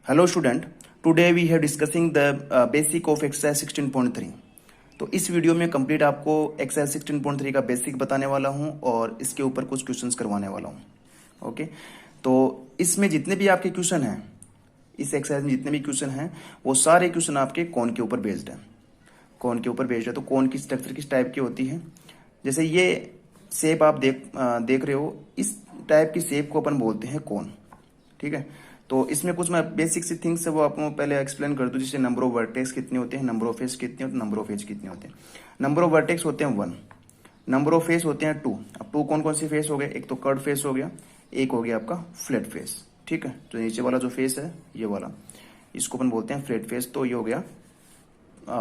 Hello student, today we have discussing the basic of exercise 16.3। तो इस video में complete आपको एक्सरसाइज 16.3 का बेसिक बताने वाला हूं और इसके ऊपर कुछ क्वेश्चंस करवाने वाला हूं। ओके, तो इसमें जितने भी आपके क्वेश्चन हैं, इस एक्सरसाइज में जितने भी क्वेश्चन हैं वो सारे क्वेश्चन आपके कौन के ऊपर बेस्ड है। कौन के ऊपर बेस्ड है तो कौन की स्ट्रक्चर किस टाइप की होती है। जैसे ये शेप आप देख रहे हो, इस टाइप की शेप को अपन बोलते हैं कौन। ठीक है, तो इसमें कुछ मैं बेसिक सी थिंग्स है वो आपको पहले एक्सप्लेन कर दूं। जैसे नंबर ऑफ वर्टेक्स कितने होते हैं, नंबर ऑफ फेस कितने होते हैं, नंबर ऑफ एज कितने होते हैं। नंबर ऑफ वर्टेक्स होते हैं 1, नंबर ऑफ फेस होते हैं 2। अब 2 कौन कौन से फेस हो गए, एक तो कर्व फेस हो गया, एक हो गया आपका फ्लैट फेस। ठीक है, तो नीचे वाला जो फेस है ये वाला, इसको अपन बोलते हैं फ्लैट फेस। तो ये हो गया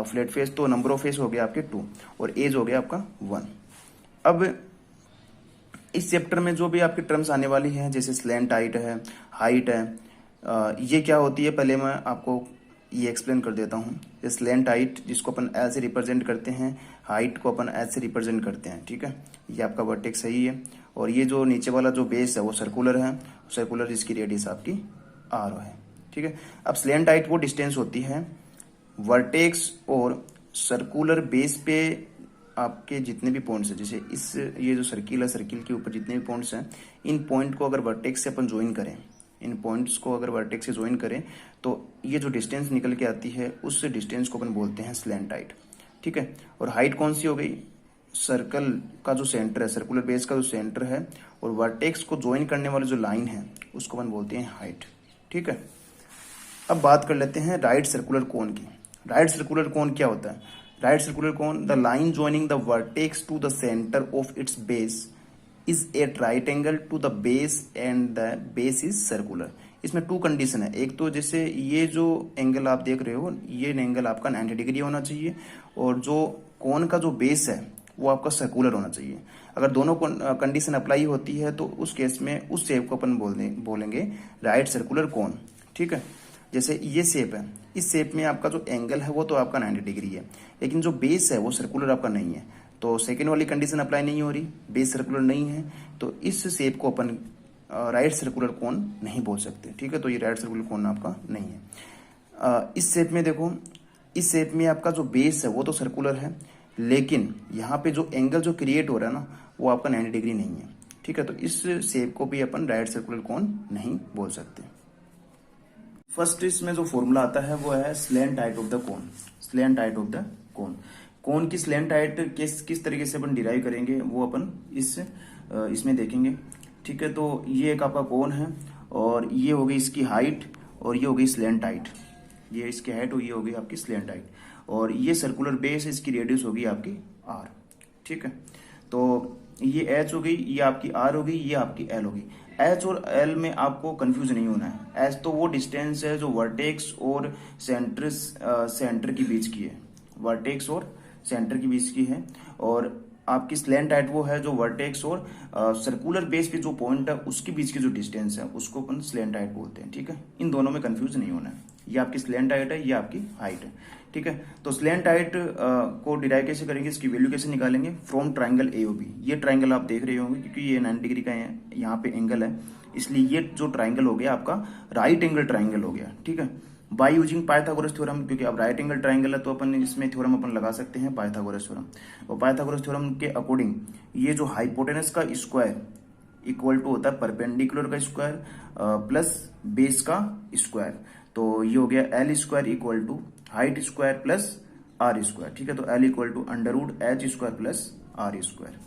फ्लैट फेस। तो नंबर ऑफ फेस हो गया आपके 2 और एज हो गया आपका 1। अब इस चैप्टर में जो भी आपकी टर्म्स आने वाली हैं, जैसे स्लैंट हाइट है, हाइट है, ये क्या होती है पहले मैं आपको ये एक्सप्लेन कर देता हूँ। ये स्लैंट हाइट जिसको अपन एल से रिप्रेजेंट करते हैं, हाइट को अपन एच से रिप्रेजेंट करते हैं। ठीक है, ये आपका वर्टेक्स सही है। और ये जो नीचे वाला जो बेस है वो सर्कुलर है, सर्कुलर जिसकी रेडियस आपकी आर है। ठीक है, अब स्लैंट हाइट वो डिस्टेंस होती है वर्टेक्स और सर्कुलर बेस पे आपके जितने भी पॉइंट्स हैं। जैसे इस ये जो सर्किल है, सर्किल के ऊपर जितने भी पॉइंट्स हैं, इन पॉइंट को अगर वर्टेक्स से अपन ज्वाइन करें, इन पॉइंट्स को अगर वर्टेक्स से ज्वाइन करें तो ये जो डिस्टेंस निकल के आती है उस डिस्टेंस को अपन बोलते हैं स्लैंट हाइट। ठीक है, और हाइट कौन सी हो गई, सर्कल का जो सेंटर है, सर्कुलर बेस का जो सेंटर है और वर्टेक्स को ज्वाइन करने वाली जो लाइन है उसको अपन बोलते हैं हाइट। ठीक है, अब बात कर लेते हैं राइट सर्कुलर कोन की। राइट सर्कुलर कोन क्या होता है? Right circular cone, the line joining the vertex to the centre of its base is at right angle to the base and the base is circular. इसमें 2 कंडीशन है। एक तो जैसे ये जो एंगल आप देख रहे हो, ये एंगल आपका 90 डिग्री होना चाहिए और जो कोन का जो बेस है वो आपका सर्कुलर होना चाहिए। अगर दोनों कंडीशन अप्लाई होती है तो उस केस में उस शेप को अपन बोलेंगे राइट सर्कुलर कोन। ठीक है, जैसे ये शेप है, इस शेप में आपका जो एंगल है वो तो आपका 90 डिग्री है, लेकिन जो बेस है वो सर्कुलर आपका नहीं है। तो सेकेंड वाली कंडीशन अप्लाई नहीं हो रही, बेस सर्कुलर नहीं है, तो इस शेप को अपन राइट सर्कुलर कोन नहीं बोल सकते। ठीक है, तो ये राइट सर्कुलर कोन आपका नहीं है। इस शेप में देखो, इस शेप में आपका जो बेस है वो तो सर्कुलर है, लेकिन यहाँ पे जो एंगल जो क्रिएट हो रहा है ना वो आपका 90 डिग्री नहीं है। ठीक है, तो इस शेप को भी अपन राइट सर्कुलर कोन नहीं बोल सकते। फर्स्ट इसमें जो फॉर्मूला आता है वो है slant height of the cone. Slant height of the cone, cone की स्लैंट हाइट किस तरीके से अपन डिराइव करेंगे वो अपन इसमें देखेंगे। ठीक है, तो ये एक आपका कोन है और ये हो गई इसकी हाइट और ये हो गई स्लैंट हाइट। ये इसकी हाइट और ये हो गई आपकी स्लैंट हाइट और ये सर्कुलर बेस, इसकी रेडियस होगी आपकी आर। ठीक है, तो ये एच हो गई, ये आपकी आर हो गई, ये आपकी एल होगी। एच और एल में आपको कंफ्यूज नहीं होना है। एच तो वो डिस्टेंस है जो वर्टेक्स और सेंटर के बीच की है, वर्टेक्स और सेंटर के बीच की है। और आपकी स्लैंट हाइट वो है जो वर्टेक्स और सर्कुलर बेस पे जो पॉइंट है उसके बीच की जो डिस्टेंस है उसको अपन स्लैंट हाइट बोलते हैं। ठीक है, इन दोनों में कंफ्यूज नहीं होना है। ये आपकी स्लैंट हाइट है, ये आपकी हाइट है। ठीक है, तो स्लैंट हाइट को डिराइव कैसे करेंगे, इसकी वैल्यू कैसे निकालेंगे, फ्रॉम ट्राइंगल एओबी। ये ट्राइंगल आप देख रहे होंगे क्योंकि ये 90 डिग्री का है, यहाँ पे एंगल है, इसलिए ये जो ट्राइंगल हो गया आपका राइट एंगल ट्राइंगल हो गया। ठीक है, बाय यूजिंग पाइथागोरस थ्योरम, क्योंकि अब राइट एंगल ट्राइंगल है तो अपन इसमें थ्योरम अपन लगा सकते हैं पाइथागोरस थ्योरम। और पाइथागोरस थ्योरम के अकॉर्डिंग ये जो हाइपोटेनस का स्क्वायर इक्वल टू होता है परपेंडिकुलर का स्क्वायर प्लस बेस का स्क्वायर। तो ये हो गया L square equal to height square plus R square. ठीक है, तो L equal to under root H square plus R square.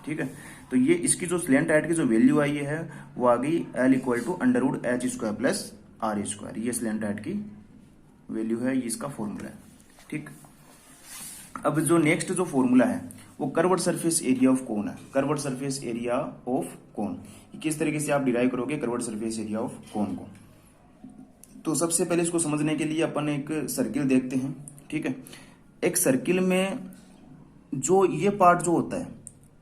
ठीक है, तो ये इसकी जो स्लैंट हाइट की जो वैल्यू आई है वो आ गई L equal to under root H square plus R square. ये स्लैंट हाइट की वैल्यू है, ये इसका फॉर्मूला है। ठीक, अब जो नेक्स्ट जो फॉर्मूला है वो curved surface area of cone है। Curved surface area of cone किस तरीके से आप डिराइव करोगे curved surface area of cone को। तो सबसे पहले इसको समझने के लिए अपन एक सर्किल देखते हैं। ठीक है, एक सर्किल में जो ये पार्ट जो होता है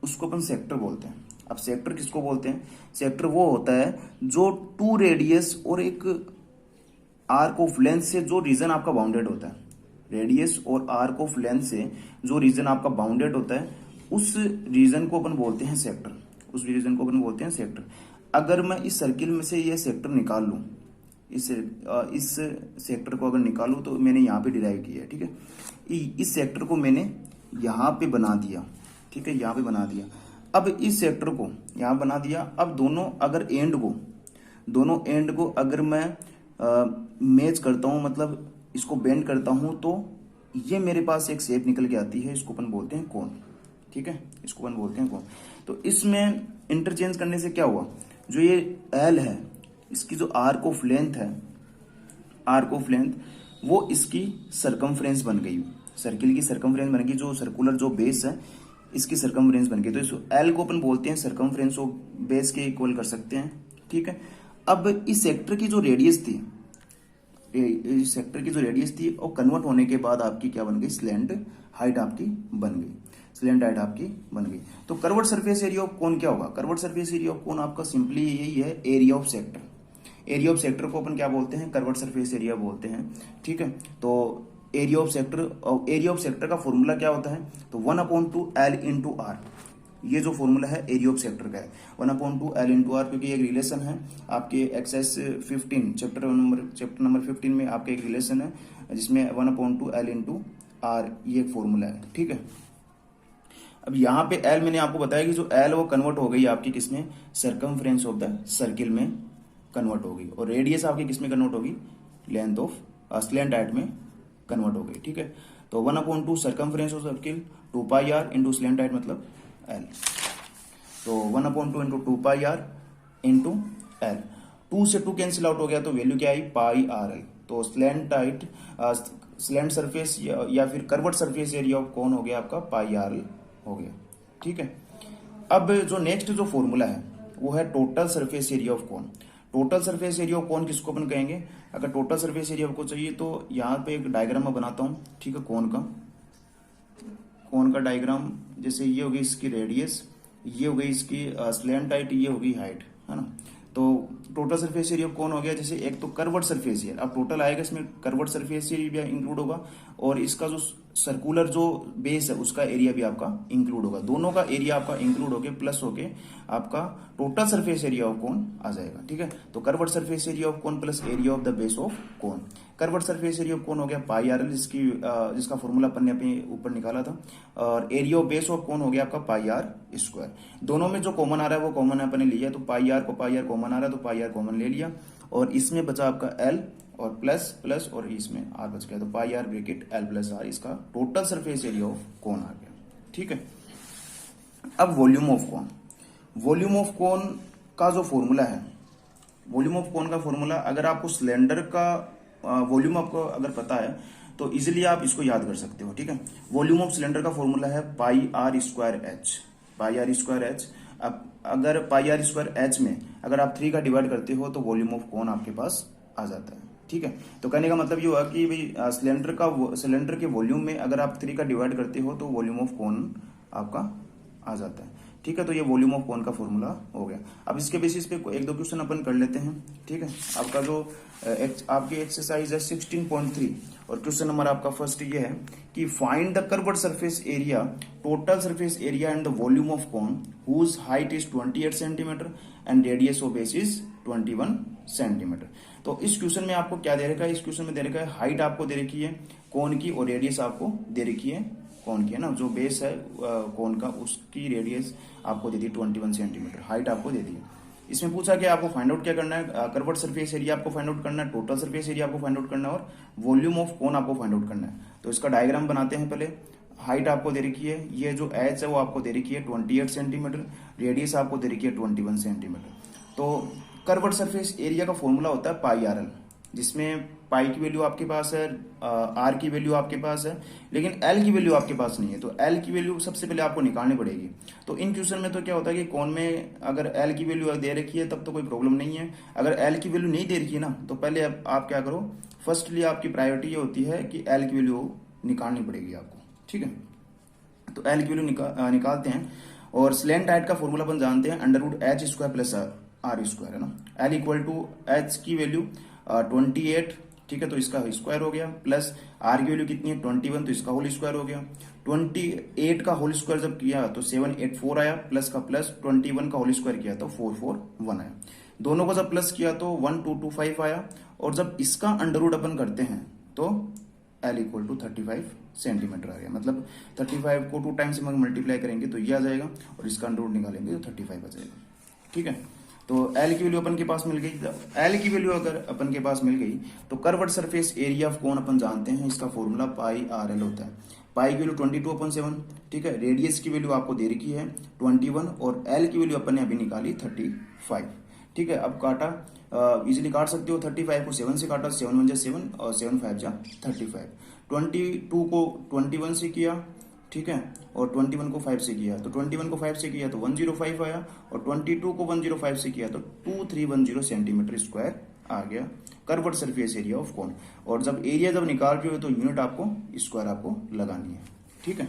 उसको अपन सेक्टर बोलते हैं। अब सेक्टर किसको बोलते हैं? सेक्टर वो होता है जो 2 रेडियस और एक आर्क ऑफ लेंथ से जो रीजन आपका बाउंडेड होता है, रेडियस और आर्क ऑफ लेंथ से जो रीजन आपका बाउंडेड होता है उस रीजन को अपन बोलते हैं सेक्टर। उस रीजन को अपन बोलते हैं सेक्टर। अगर मैं इस सर्किल में से ये सेक्टर निकाल लूं, इस सेक्टर को अगर निकालूं तो मैंने यहाँ पे डिराइव किया है, ठीक है। इस सेक्टर को मैंने यहाँ पे बना दिया, ठीक है, यहाँ पे बना दिया। अब इस सेक्टर को यहाँ बना दिया। अब दोनों एंड को अगर मैं मैच करता हूँ, मतलब इसको बेंड करता हूँ, तो ये मेरे पास एक शेप निकल के आती है, इसको अपन बोलते हैं कोन, ठीक है, इसको अपन बोलते हैं कोन। तो इसमें इंटरचेंज करने से क्या हुआ, जो ये एल है, इसकी जो आर्क ऑफ लेंथ है, आर्क ऑफ लेंथ, वो इसकी सरकमफ्रेंस बन गई, सर्किल की सरकमफ्रेंस बन गई, जो सर्कुलर जो बेस है इसकी सरकमफ्रेंस बन गई। तो इस एल को अपन बोलते हैं सरकमफ्रेंस ऑफ बेस के इक्वल कर सकते हैं, ठीक है। अब इस सेक्टर की जो रेडियस थी, इस सेक्टर की जो रेडियस थी वो कन्वर्ट होने के बाद आपकी क्या बन गई, स्लैंट हाइट आपकी बन गई, स्लैंट हाइट आपकी बन गई। तो कर्व्ड सरफेस एरिया ऑफ कोन क्या होगा, कर्व्ड सरफेस एरिया ऑफ कोन आपका सिंपली यही है, area of sector. Area of sector को अपन क्या बोलते हैं, कर्व्ड सरफेस एरिया बोलते हैं, ठीक है। तो एरिया ऑफ सेक्टर का फॉर्मूला क्या होता है, तो 1/2 L इंटू आर, ये जो फॉर्मूला है एरिया ऑफ सेक्टर का है 1/2 L इंटू आर, क्योंकि एक रिलेशन है आपके एक्सएस 15 चैप्टर नंबर 15 में आपका एक रिलेशन है जिसमें 1/2 L इंटू आर ये एक फॉर्मूला है, ठीक है। अब यहाँ पे L मैंने आपको बताया कि जो L वो कन्वर्ट हो गई आपकी किसमें, सरकमफ्रेंस ऑफ द सर्किल में कन्वर्ट हो गई, और रेडियस आपकी किसमें कन्वर्ट होगी, लेंथ ऑफ स्लैंट हाइट में कन्वर्ट हो गई, ठीक है। तो 1/2 circumference of circle 2 pi R into slant height मतलब L। तो 1/2 into 2 pi R into L, 2 से 2 कैंसिल आउट हो गया, तो वैल्यू क्या आई, पाई आर एल। तो स्लैंट हाइट, स्लैंट सरफेस या फिर कर्व्ड सरफेस एरिया ऑफ कौन हो गया आपका, पाई आर एल हो गया, ठीक है। अब जो नेक्स्ट जो फॉर्मूला है वो है टोटल सरफेस एरिया ऑफ कौन। टोटल सरफेस एरिया ऑफ कौन किसको अपन कहेंगे, अगर टोटल सरफेस एरिया आपको चाहिए तो यहाँ पे एक डायग्राम मैं बनाता हूँ, ठीक है, कोन का डायग्राम। जैसे ये होगी इसकी रेडियस, ये हो गई इसकी स्लैंट हाइट, ये होगी हाइट, है ना। तो टोटल सरफेस एरिया कौन हो गया, जैसे एक तो कर्व्ड सरफेस एरिया, अब टोटल आएगा इसमें कर्व्ड सरफेस एरिया इंक्लूड होगा, और इसका जो सर्कुलर जो बेस है उसका एरिया भी आपका इंक्लूड होगा, दोनों का एरिया आपका इंक्लूड होके प्लस होके आपका total surface area of cone आ जाएगा, ठीक है। तो curved surface area of cone plus area of the base of cone, curved surface area of cone हो गया पाई आर एल, जिसका फॉर्मूला अपन ने अपने ऊपर निकाला था, और area of base of cone हो गया आपका पाई आर स्क्वायर। दोनों में जो कॉमन आ रहा है वो कॉमन अपन ने लिया, तो पाई आर को पाई आर कॉमन आ रहा है तो पाई आर कॉमन ले लिया, और इसमें बचा आपका एल और प्लस और इसमें आर बच गया, तो pi R bracket L plus R, इसका total surface area of cone आ गया, ठीक है। अब volume of cone, volume of cone का जो फॉर्मूला है, वॉल्यूम ऑफ कोन का फॉर्मूला, अगर आपको सिलेंडर का वॉल्यूम आपको अगर पता है तो इजिली आप इसको याद कर सकते हो, ठीक है। वॉल्यूम ऑफ सिलेंडर का फॉर्मूला है pi R square H, pi R square H. अब अगर पाई आर स्क्वायर एच में अगर आप 3 का डिवाइड करते हो तो वॉल्यूम ऑफ कोन आपके पास आ जाता है, ठीक है। तो कहने का मतलब ये हुआ कि भाई सिलेंडर के वॉल्यूम में अगर आप 3 का डिवाइड करते हो तो वॉल्यूम ऑफ कोन आपका आ जाता है, ठीक है। तो ये वॉल्यूम ऑफ कोन का फॉर्मूला हो गया। अब इसके बेसिस पे एक दो क्वेश्चन अपन कर लेते हैं, ठीक है। आपका जो आपकी एक्सरसाइज है 16.3 और क्वेश्चन नंबर आपका फर्स्ट ये है कि find the curved surface area, total surface area and the volume of cone whose height is 28 centimetre and radius of base is 21 centimetre. तो इस क्वेश्चन में आपको क्या दे रखा है, इस क्वेश्चन में दे रखा है हाइट आपको दे रखी है कोन की और रेडियस आपको दे रखी है कोन की, है ना। जो बेस है कोन का उसकी रेडियस आपको दे दी 21 सेंटीमीटर, हाइट आपको दे दी। इसमें पूछा कि आपको फाइंड आउट क्या करना है, कर्व्ड सरफेस एरिया आपको फाइंड आउट करना है, टोटल सरफेस एरिया आपको फाइंड आउट करना है और वॉल्यूम ऑफ कोन आपको फाइंड आउट करना है। तो इसका डायग्राम बनाते हैं पहले। हाइट आपको दे रखी है, ये जो एच है वो आपको दे रखी है 28 सेंटीमीटर, रेडियस आपको दे रखी है 21 सेंटीमीटर। तो कर्व्ड सरफेस एरिया का फॉर्मूला होता है पाई आर एल, जिसमें पाई की वैल्यू आपके पास है, आर की वैल्यू आपके पास है, लेकिन एल की वैल्यू आपके पास नहीं है। तो एल की वैल्यू सबसे पहले आपको निकालनी पड़ेगी। तो इन क्वेश्चन में तो क्या होता है कि कौन में अगर एल की वैल्यू दे रखी है तब तो कोई प्रॉब्लम नहीं है, अगर एल की वैल्यू नहीं दे रखी है ना तो पहले आप क्या करो, फर्स्टली आपकी प्रायोरिटी ये होती है कि एल की वैल्यू निकालनी पड़ेगी आपको, ठीक है। तो एल की वैल्यू निकालते हैं और स्लैंट हाइट का फॉर्मूला अपन जानते हैं √h square plus R square, है ना। एल इक्वल टू एच की वैल्यू 28, ठीक है, तो इसका स्क्वायर हो गया, प्लस आर की वैल्यू कितनी है 21, तो इसका होल स्क्वायर हो गया। 28 का होल स्क्वायर जब किया तो 784 आया, प्लस का प्लस 21 का होल स्क्वायर किया तो 441 आया। दोनों को जब प्लस किया तो 1225 आया, और जब इसका अंडर रूट अपन करते हैं तो L इक्वल टू 35 सेंटीमीटर आ गया। मतलब 35 को 2 टाइम्स में मल्टीप्लाई करेंगे तो ये आ जाएगा, और इसका अंडर रूट निकालेंगे तो 35 आ जाएगा। ठीक है, तो L की वैल्यू अपन के पास मिल गई। L की वैल्यू अगर अपन के पास मिल गई तो curved surface area of cone अपन जानते हैं, इसका फॉर्मूला पाई आर एल होता है। पाई की वैल्यू 22/7, ठीक है। रेडियस की वैल्यू आपको दे रखी है 21, और L की वैल्यू अपन ने अभी निकाली 35। ठीक है, अब काटा इजीली काट सकते हो। 35 को 7 से काटा, 7 1 जा 7 और 7 5 जा 35। 22 को 21 से किया, ठीक है, और 21 को 5 से किया तो 21 को 5 से किया तो 105 आया, और 22 को 105 से किया तो 2310 सेंटीमीटर स्क्वायर आ गया कर्व्ड सरफेस एरिया ऑफ कोन। और जब एरिया जब निकाल रहे हो तो यूनिट आपको स्क्वायर आपको लगानी है। ठीक है,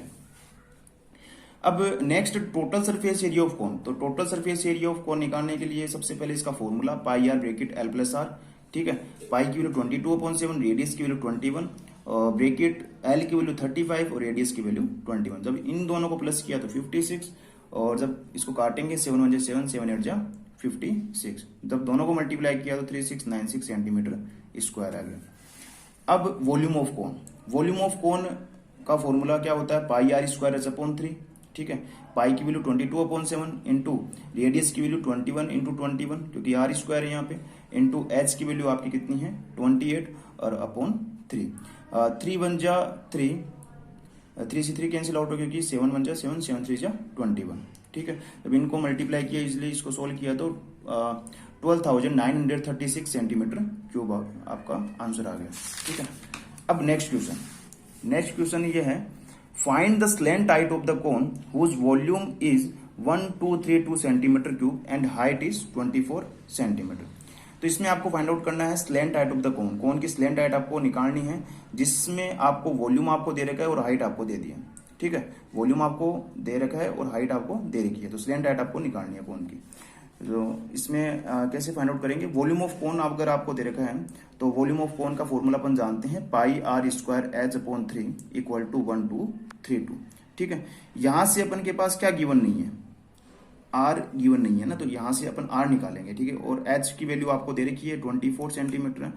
अब next total surface area of cone. तो total surface area of cone निकालने के लिए सबसे पहले इसका formula pi R bracket L plus R. ठीक है, पाई की वैल्यू 22/7, रेडियस की वैल्यू 21, ब्रैकेट एल की वैल्यू 35 और रेडियस की वैल्यू 21। जब इन दोनों को प्लस किया तो 56, और जब इसको काटेंगे 7 1 जा 7, 7 8 जा 56। जब दोनों को मल्टीप्लाई किया तो 3696 सेंटीमीटर स्क्वायर आ गया। अब volume of cone. Volume of cone का फॉर्मूला क्या होता है? Pi R square H upon 3। ठीक है, पाई की वैल्यू 22/7 इंटू रेडियस की वैल्यू 21 इंटू 21, क्योंकि आर स्क्वायर है यहाँ पे, इंटू एच की वैल्यू आपकी कितनी है 28 और अपॉन 3। 3 1 जा 3, 3 से 3 कैंसिल आउट हो, क्योंकि 7 1 जा 7, 7 3 जा 21। ठीक है, जब इनको मल्टीप्लाई किया, इसलिए इसको सोल्व किया तो 12,936 सेंटीमीटर क्यूब आपका आंसर आ गया। ठीक है, अब नेक्स्ट क्वेश्चन ये है, find the slant height of the cone whose volume is 1232 centimetre cube and height is 24 centimetre. तो इसमें आपको फाइंड आउट करना है slant height of the cone. Cone की स्लैंट हाइट आपको निकालनी है, जिसमें आपको वॉल्यूम आपको दे रखा है और हाइट आपको दे दी है। ठीक है, वॉल्यूम आपको दे रखा है और हाइट आपको दे रखी है, तो स्लैंट हाइट आपको निकालनी है कोन की। तो इसमें कैसे फाइंड आउट करेंगे? वॉल्यूम ऑफ कोन अगर आपको दे रखा है तो वॉल्यूम ऑफ कोन का फॉर्मूला अपन जानते हैं, pi R square H upon 3 equal to 1232। ठीक है, यहां से अपन के पास क्या गिवन नहीं है, आर गिवन नहीं है ना, तो यहां से अपन आर निकालेंगे। ठीक है, और एच की वैल्यू आपको दे रखी है 24 सेंटीमीटर,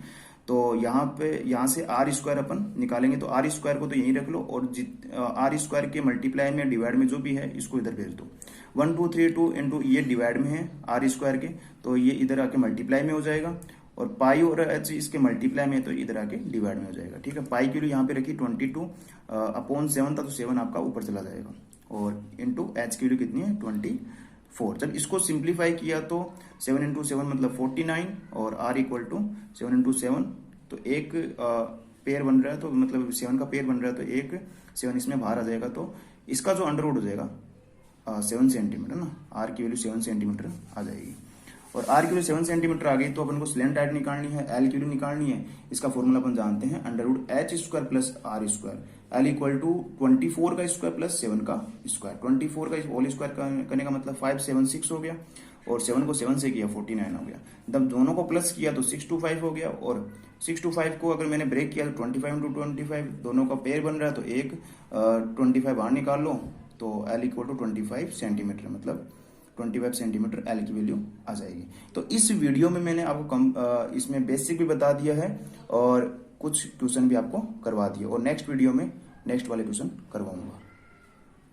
तो यहाँ से आर स्क्वायर अपन निकालेंगे। तो आर स्क्वायर को तो यहीं रख लो, और आर स्क्वायर के मल्टीप्लाई में डिवाइड में जो भी है इसको इधर भेज दो। 1232 इंटू ये डिवाइड में है आर स्क्वायर के, तो ये इधर आके मल्टीप्लाई में हो जाएगा, और पाई और एच इसके मल्टीप्लाई में, तो इधर आके डिवाइड में हो जाएगा। ठीक है, पाई की यहाँ पे रखी 22/7 था, तो 7 आपका ऊपर चला जाएगा, और इंटू एच की वैल्यू कितनी है 24। जब इसको सिंप्लीफाई किया तो 7 इंटू 7 मतलब 49, और आर इक्वल टू 7 इंटू 7, तो एक पेयर बन रहा है, तो मतलब 7 का पेयर बन रहा है, तो एक 7 इसमें बाहर आ जाएगा, तो इसका जो अंडर रूट हो जाएगा 7 सेंटीमीटर ना, आर की वैल्यू 7 सेंटीमीटर आ जाएगी। और आर की वैल्यू 7 सेंटीमीटर आ गई तो अपन को स्लैंट हाइट निकालनी है, एल की वैल्यू निकालनी है। इसका फॉर्मूला अपन जानते हैं, under root H square plus R square, L equal to 24 का स्क्वायर प्लस 7 का स्क्वायर। 24 का होल स्क्वायर करने का मतलब 576 हो गया, और 7 को 7 से किया 49 हो गया। जब दोनों को प्लस किया तो 625 हो गया, और 625 को अगर मैंने ब्रेक किया तो 25 इंटू 25, दोनों का पेयर बन रहा है, तो एक 25 बाहर निकाल लो, तो एल इक्वल टू 25 सेंटीमीटर, मतलब 25 सेंटीमीटर एल की वैल्यू आ जाएगी। तो इस वीडियो में मैंने आपको इसमें बेसिक भी बता दिया है, और कुछ क्वेश्चन भी आपको करवा दिया, और नेक्स्ट वीडियो में नेक्स्ट वाले क्वेश्चन करवाऊंगा।